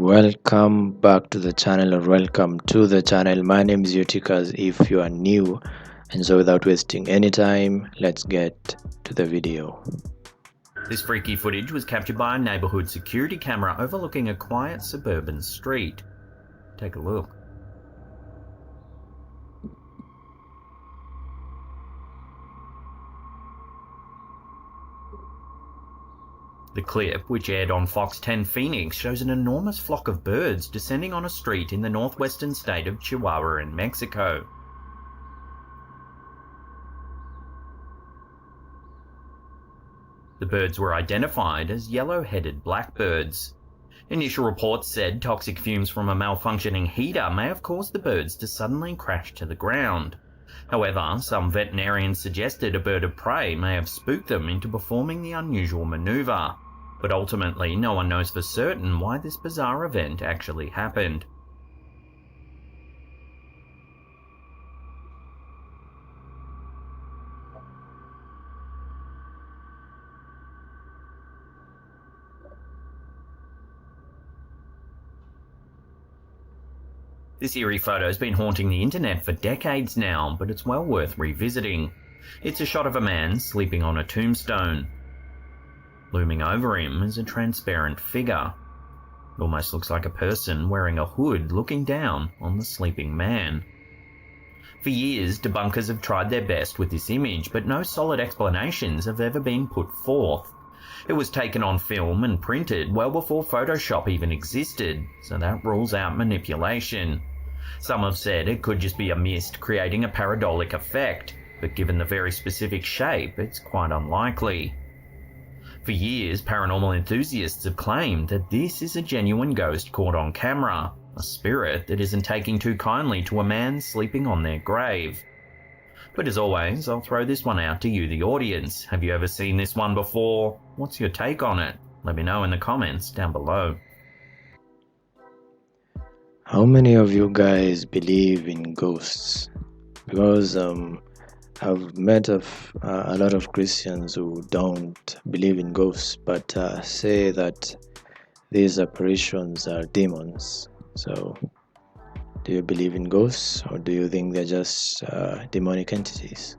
Welcome back to the channel, or welcome to the channel. My name is Utikas if you are new, and so without wasting any time, let's get to the video. This freaky footage was captured by a neighbourhood security camera overlooking a quiet suburban street. Take a look. The clip, which aired on Fox 10 Phoenix, shows an enormous flock of birds descending on a street in the northwestern state of Chihuahua in Mexico. The birds were identified as yellow-headed blackbirds. Initial reports said toxic fumes from a malfunctioning heater may have caused the birds to suddenly crash to the ground. However, some veterinarians suggested a bird of prey may have spooked them into performing the unusual maneuver, but ultimately no one knows for certain why this bizarre event actually happened. This eerie photo has been haunting the internet for decades now, but it's well worth revisiting. It's a shot of a man sleeping on a tombstone. Looming over him is a transparent figure. It almost looks like a person wearing a hood looking down on the sleeping man. For years, debunkers have tried their best with this image, but no solid explanations have ever been put forth. It was taken on film and printed well before Photoshop even existed, so that rules out manipulation. Some have said it could just be a mist creating a pareidolik effect, but given the very specific shape, it's quite unlikely. For years, paranormal enthusiasts have claimed that this is a genuine ghost caught on camera, a spirit that isn't taking too kindly to a man sleeping on their grave. But as always, I'll throw this one out to you, the audience. Have you ever seen this one before? What's your take on it? Let me know in the comments down below. How many of you guys believe in ghosts? Because I've met a lot of Christians who don't believe in ghosts, but say that these apparitions are demons. So, do you believe in ghosts, or do you think they're just demonic entities?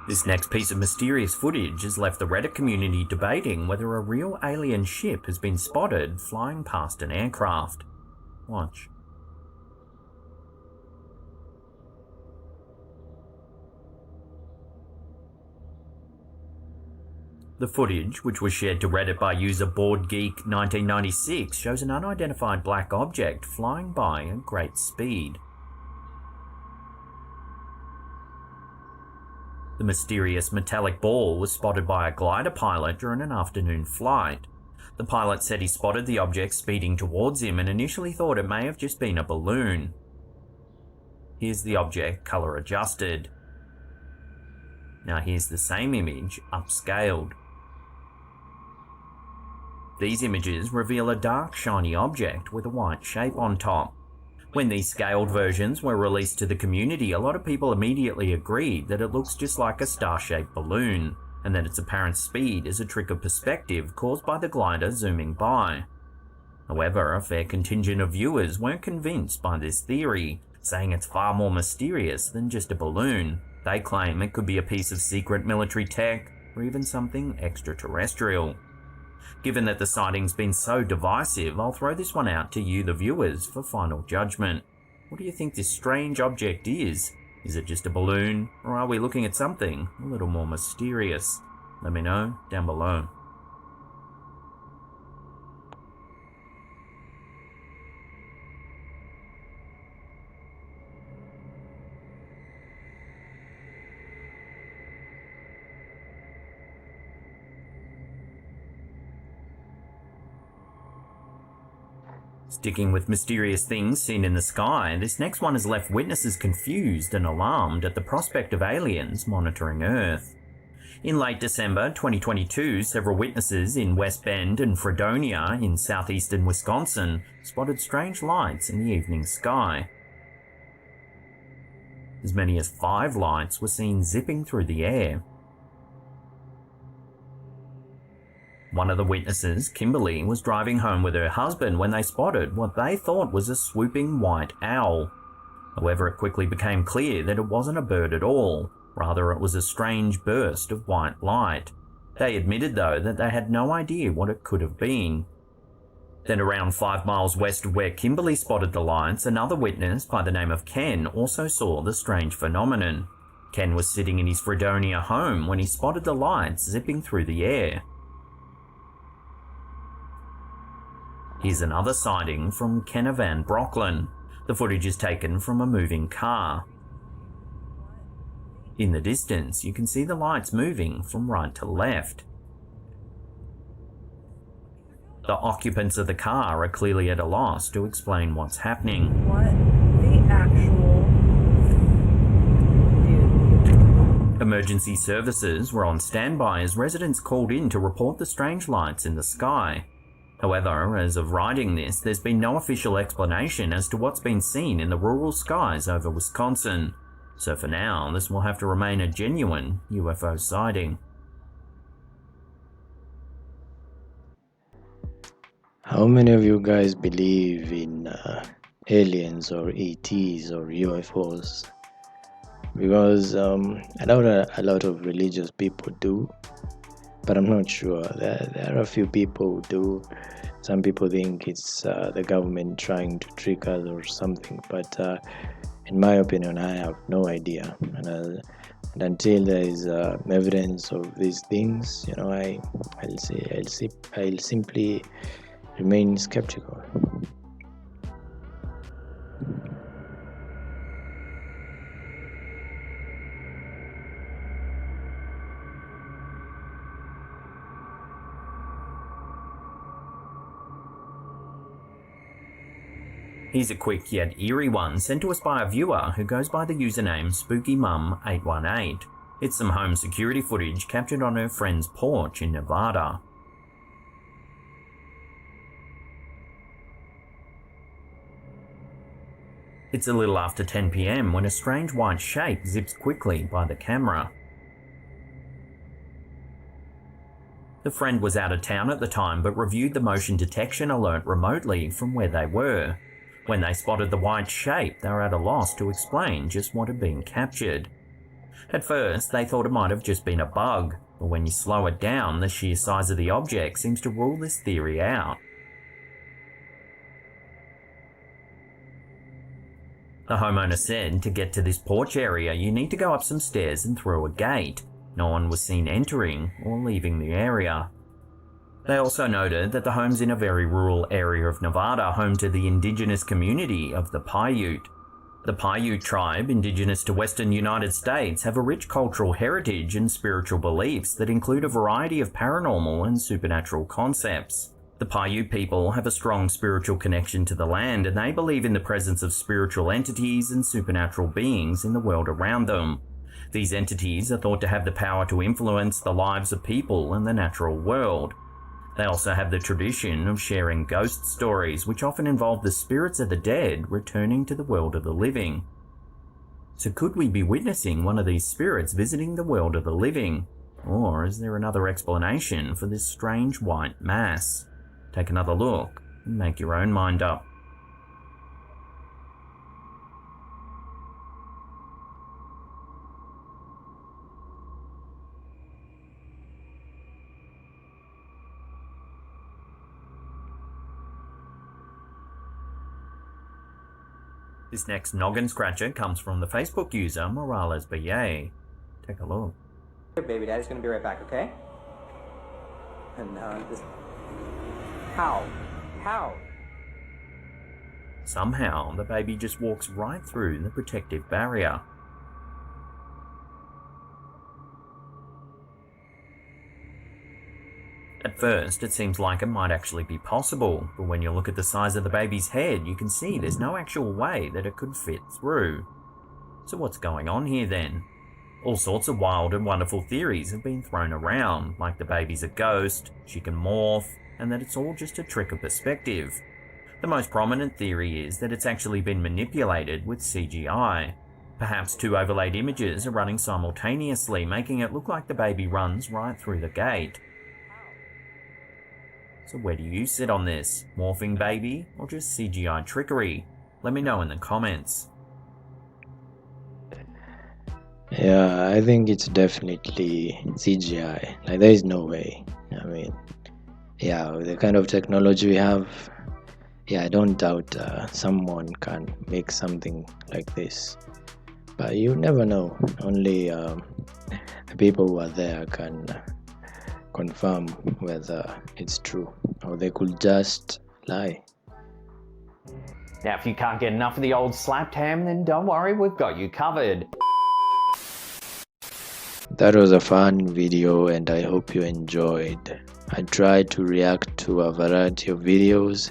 This next piece of mysterious footage has left the Reddit community debating whether a real alien ship has been spotted flying past an aircraft. Watch. The footage, which was shared to Reddit by user BoardGeek1996, shows an unidentified black object flying by at great speed. The mysterious metallic ball was spotted by a glider pilot during an afternoon flight. The pilot said he spotted the object speeding towards him and initially thought it may have just been a balloon. Here's the object colour adjusted. Now here's the same image upscaled. These images reveal a dark shiny object with a white shape on top. When these scaled versions were released to the community, a lot of people immediately agreed that it looks just like a star-shaped balloon, and that its apparent speed is a trick of perspective caused by the glider zooming by. However, a fair contingent of viewers weren't convinced by this theory, saying it's far more mysterious than just a balloon. They claim it could be a piece of secret military tech, or even something extraterrestrial. Given that the sighting's been so divisive, I'll throw this one out to you, the viewers, for final judgment. What do you think this strange object is? Is it just a balloon, or are we looking at something a little more mysterious? Let me know down below. Sticking with mysterious things seen in the sky, this next one has left witnesses confused and alarmed at the prospect of aliens monitoring Earth. In late December 2022, several witnesses in West Bend and Fredonia in southeastern Wisconsin spotted strange lights in the evening sky. As many as 5 lights were seen zipping through the air. One of the witnesses, Kimberly, was driving home with her husband when they spotted what they thought was a swooping white owl. However, it quickly became clear that it wasn't a bird at all. Rather, it was a strange burst of white light. They admitted, though, that they had no idea what it could have been. Then around 5 miles west of where Kimberly spotted the lights, another witness by the name of Ken also saw the strange phenomenon. Ken was sitting in his Fredonia home when he spotted the lights zipping through the air. Here's another sighting from Kenna Van Brocklin. The footage is taken from a moving car. In the distance, you can see the lights moving from right to left. The occupants of the car are clearly at a loss to explain what's happening. What the actual... Dude. Emergency services were on standby as residents called in to report the strange lights in the sky. However, as of writing this, there's been no official explanation as to what's been seen in the rural skies over Wisconsin. So for now, this will have to remain a genuine UFO sighting. How many of you guys believe in aliens or ETs or UFOs? Because I know that a lot of religious people do, but I'm not sure. There are a few people who do. Some people think it's the government trying to trick us or something, but in my opinion, I have no idea. And until there is evidence of these things, I'll simply remain skeptical. Here's a quick yet eerie one sent to us by a viewer who goes by the username SpookyMum818. It's some home security footage captured on her friend's porch in Nevada. It's a little after 10 PM when a strange white shape zips quickly by the camera. The friend was out of town at the time but reviewed the motion detection alert remotely from where they were. When they spotted the white shape, they were at a loss to explain just what had been captured. At first, they thought it might have just been a bug, but when you slow it down, the sheer size of the object seems to rule this theory out. The homeowner said to get to this porch area, you need to go up some stairs and through a gate. No one was seen entering or leaving the area. They also noted that the home's in a very rural area of Nevada, home to the indigenous community of the Paiute. The Paiute tribe, indigenous to western United States, have a rich cultural heritage and spiritual beliefs that include a variety of paranormal and supernatural concepts. The Paiute people have a strong spiritual connection to the land, and they believe in the presence of spiritual entities and supernatural beings in the world around them. These entities are thought to have the power to influence the lives of people and the natural world. They also have the tradition of sharing ghost stories, which often involve the spirits of the dead returning to the world of the living. So could we be witnessing one of these spirits visiting the world of the living? Or is there another explanation for this strange white mass? Take another look and make your own mind up. This next noggin scratcher comes from the Facebook user Morales Baye. Take a look. Hey, baby, daddy's gonna be right back, okay? And this... How? Somehow, the baby just walks right through the protective barrier. At first, it seems like it might actually be possible, but when you look at the size of the baby's head, you can see there's no actual way that it could fit through. So what's going on here then? All sorts of wild and wonderful theories have been thrown around, like the baby's a ghost, she can morph, and that it's all just a trick of perspective. The most prominent theory is that it's actually been manipulated with CGI. Perhaps two overlaid images are running simultaneously, making it look like the baby runs right through the gate. So where do you sit on this? Morphing baby or just CGI trickery? Let me know in the comments. Yeah, I think it's definitely CGI. Like, there is no way. I mean, yeah, with the kind of technology we have, yeah, I don't doubt someone can make something like this. But you never know. Only the people who are there can confirm whether it's true, or they could just lie. Now, if you can't get enough of the old slapped ham, then don't worry, we've got you covered. That was a fun video and I hope you enjoyed. I tried to react to a variety of videos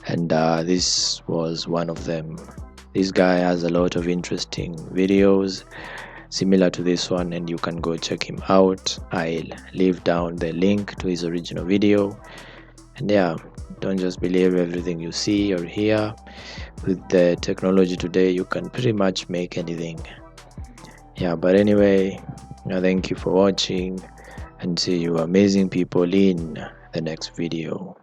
and this was one of them. This guy has a lot of interesting videos similar to this one and you can go check him out. I'll leave down the link to his original video. And yeah, don't just believe everything you see or hear. With the technology today, you can pretty much make anything. Yeah, but anyway, thank you for watching and see you amazing people in the next video.